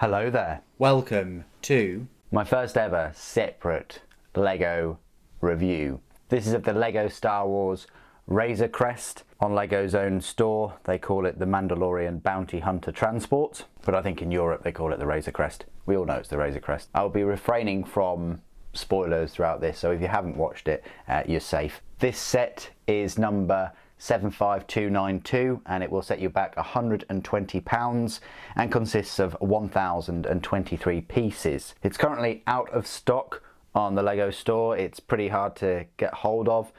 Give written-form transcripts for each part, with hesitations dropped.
Hello there. Welcome to My first ever separate LEGO review. This is of the LEGO Star Wars Razor Crest. On LEGO's own store, they call it the Mandalorian Bounty Hunter Transport, but I think in Europe they call it the Razor Crest. We all know it's the Razor Crest. I'll be refraining from spoilers throughout this, so if you haven't watched it, you're safe. This set is number 75292 and it will set you back £120 and consists of 1023 pieces. It's currently out of stock on the LEGO store. It's pretty hard to get hold of.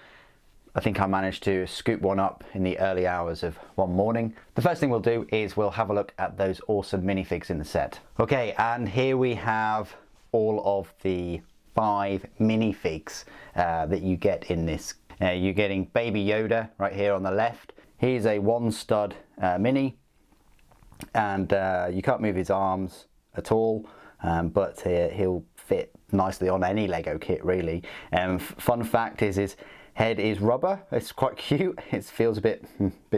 I think I managed to scoop one up in the early hours of one morning. The first thing we'll do is we'll have a look at those awesome minifigs in the set. Okay, and here we have all of the 5 minifigs that you get in this. You're getting Baby Yoda right here on the left. He's a one stud mini, and you can't move his arms at all, but he'll fit nicely on any LEGO kit really. Fun fact is his head is rubber. It's quite cute. It feels a bit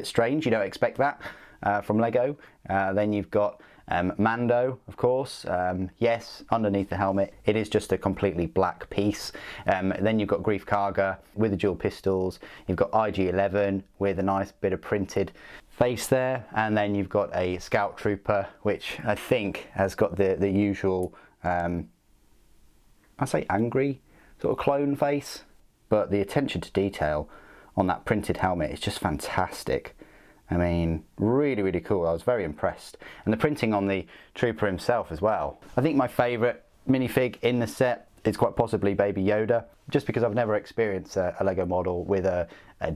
strange. You don't expect that from LEGO. Then you've got Mando, of course. Yes, underneath the helmet it is just a completely black piece. Then you've got Greef Karga with the dual pistols. You've got IG-11 with a nice bit of printed face there, and then you've got a Scout Trooper, which I think has got the usual I say angry sort of clone face, but the attention to detail on that printed helmet is just fantastic. I mean, really cool. I was very impressed. And the printing on the trooper himself as well. I think my favourite minifig in the set is quite possibly Baby Yoda, just because I've never experienced a LEGO model with a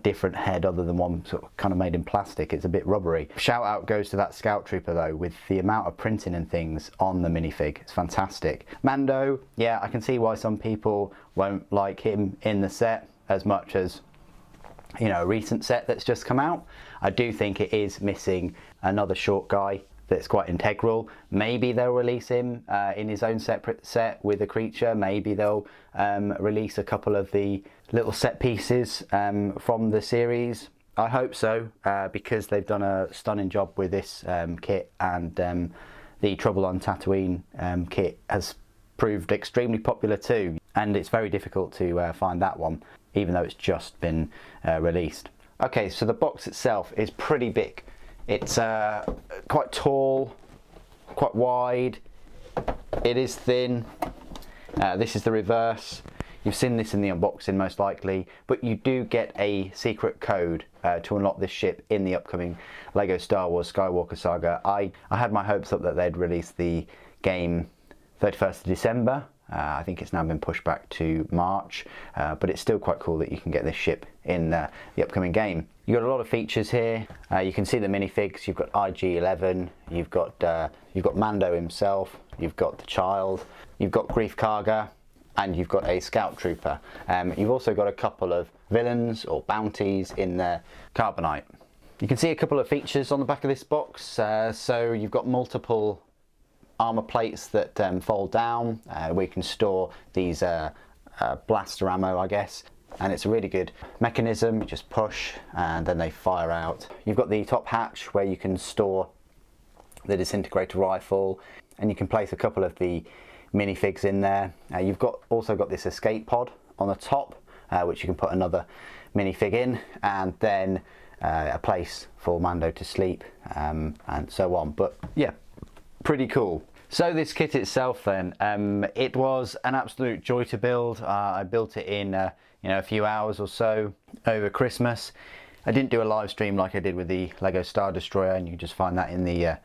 different head other than one sort of kind of made in plastic. It's a bit rubbery. Shout out goes to that Scout Trooper though, with the amount of printing and things on the minifig. It's fantastic. Mando, yeah, I can see why some people won't like him in the set as much as, you know, a recent set that's just come out. I do think it is missing another short guy that's quite integral. Maybe they'll release him in his own separate set with a creature. Maybe they'll release a couple of the little set pieces from the series. I hope so, because they've done a stunning job with this kit, and the Trouble on Tatooine kit has proved extremely popular too, and it's very difficult to find that one, even though it's just been released. Okay, so the box itself is pretty big. It's quite tall, quite wide. It is thin. This is the reverse. You've seen this in the unboxing most likely, but you do get a secret code to unlock this ship in the upcoming LEGO Star Wars Skywalker Saga. I had my hopes up that they'd release the game 31st of December. I think it's now been pushed back to March, but it's still quite cool that you can get this ship in the upcoming game. You've got a lot of features here. You can see the minifigs. You've got IG-11, you've got Mando himself, you've got the child, you've got Greef Karga, and you've got a Scout Trooper. You've also got a couple of villains or bounties in the carbonite. You can see a couple of features on the back of this box. So you've got multiple armor plates that fold down, where you can store these blaster ammo, I guess, and it's a really good mechanism. You just push and then they fire out. You've got the top hatch where you can store the disintegrator rifle, and you can place a couple of the minifigs in there. You've also got this escape pod on the top, which you can put another minifig in, and then a place for Mando to sleep, and so on. But yeah, pretty cool. So this kit itself then, it was an absolute joy to build. I built it in a few hours or so over Christmas. I didn't do a live stream like I did with the LEGO Star Destroyer, and you can just find that in the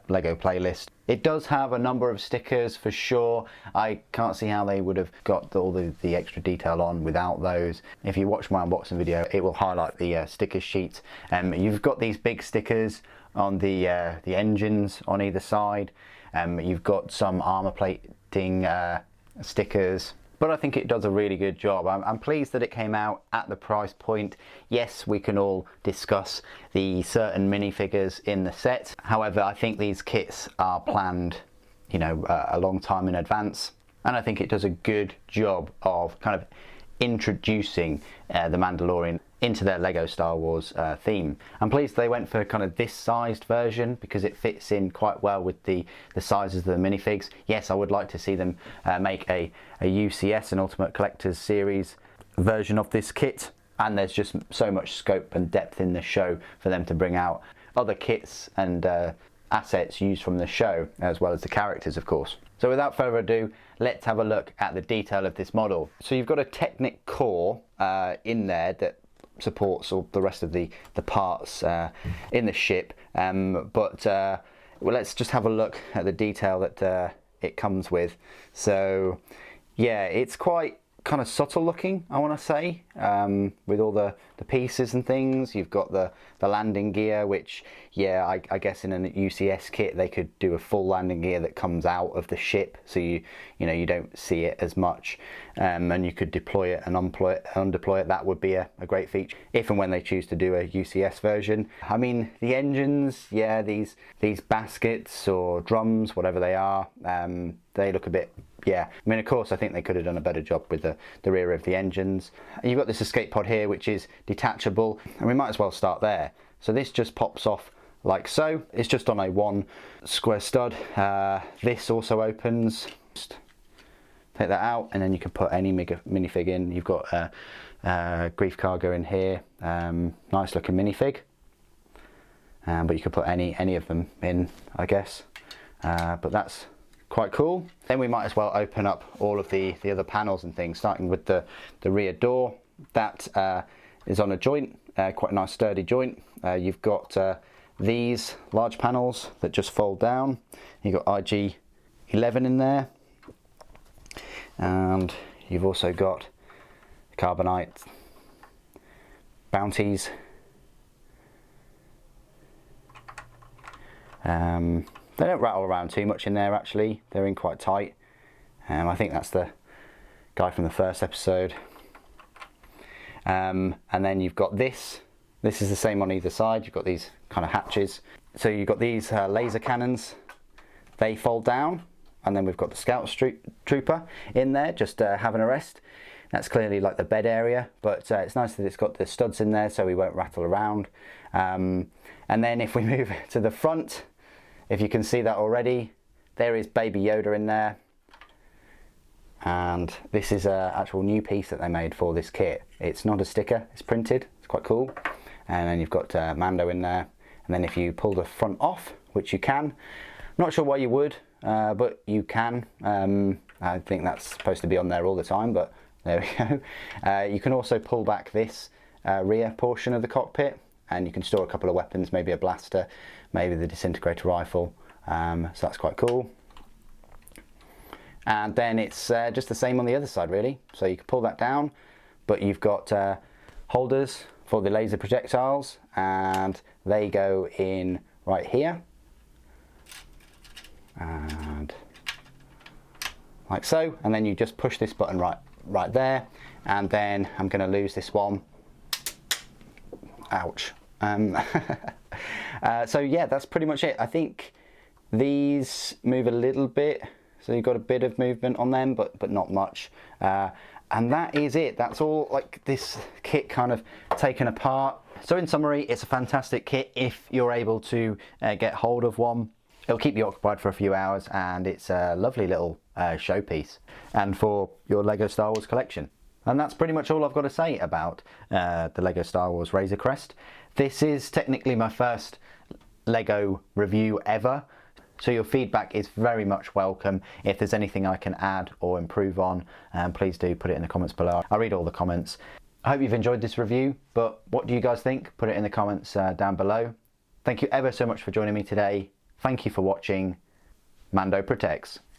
LEGO playlist. It does have a number of stickers for sure. I can't see how they would have got all the extra detail on without those. If you watch my unboxing video, it will highlight the sticker sheet. You've got these big stickers on the engines on either side. You've got some armor plating stickers, but I think it does a really good job. I'm pleased that it came out at the price point. Yes, we can all discuss the certain minifigures in the set. However, I think these kits are planned, you know, a long time in advance, and I think it does a good job of kind of introducing the Mandalorian into their Lego Star Wars theme. I'm pleased they went for kind of this sized version because it fits in quite well with the sizes of the minifigs. Yes, I would like to see them make a UCS, an Ultimate Collector's Series version of this kit, and there's just so much scope and depth in the show for them to bring out other kits and assets used from the show, as well as the characters, of course. So without further ado, let's have a look at the detail of this model. So you've got a Technic core in there that supports all the rest of the parts in the ship, but well, let's just have a look at the detail that it comes with. So yeah, it's quite kind of subtle looking, I want to say, with all the pieces and things. You've got the landing gear, which, yeah, I guess in a UCS kit they could do a full landing gear that comes out of the ship, so you know you don't see it as much, and you could deploy it and undeploy it. That would be a great feature if and when they choose to do a UCS version. I mean, the engines, yeah, these baskets or drums, whatever they are, they look a bit, yeah, I mean, of course, I think they could have done a better job with the rear of the engines. You've got this escape pod here, which is detachable, and we might as well start there. So this just pops off like so. It's just on a 1 square stud. This also opens. Just take that out, and then you can put any minifig in. You've got Grief Cargo in here. Nice looking minifig. But you could put any of them in, I guess. But that's quite cool. Then we might as well open up all of the other panels and things, starting with the rear door. That is on a joint, quite a nice sturdy joint. You've got these large panels that just fold down. You've got IG-11 in there, and you've also got carbonite bounties. They don't rattle around too much in there, actually. They're in quite tight. I think that's the guy from the first episode. And then you've got this. This is the same on either side. You've got these kind of hatches. So you've got these laser cannons. They fold down. And then we've got the scout trooper in there, just having a rest. That's clearly like the bed area, but it's nice that it's got the studs in there so we won't rattle around. And then if we move to the front, if you can see that already, there is Baby Yoda in there. And this is an actual new piece that they made for this kit. It's not a sticker, it's printed, it's quite cool. And then you've got Mando in there. And then if you pull the front off, which you can, not sure why you would, but you can. I think that's supposed to be on there all the time, but there we go. You can also pull back this rear portion of the cockpit, and you can store a couple of weapons, maybe a blaster, maybe the disintegrator rifle, so that's quite cool. And then it's just the same on the other side, really. So you can pull that down, but you've got holders for the laser projectiles, and they go in right here, and like so, and then you just push this button right there, and then I'm going to lose this one. Ouch. So yeah, that's pretty much it. I think these move a little bit, so you've got a bit of movement on them, but not much. And that is it. That's all, like, this kit kind of taken apart. So in summary, it's a fantastic kit if you're able to get hold of one. It'll keep you occupied for a few hours, and it's a lovely little showpiece and for your Lego Star Wars collection. And that's pretty much all I've got to say about the Lego Star Wars Razor Crest. This is technically my first Lego review ever, so your feedback is very much welcome. If there's anything I can add or improve on, please do put it in the comments below. I read all the comments. I hope you've enjoyed this review, but what do you guys think? Put it in the comments down below. Thank you ever so much for joining me today. Thank you for watching. Mando protects.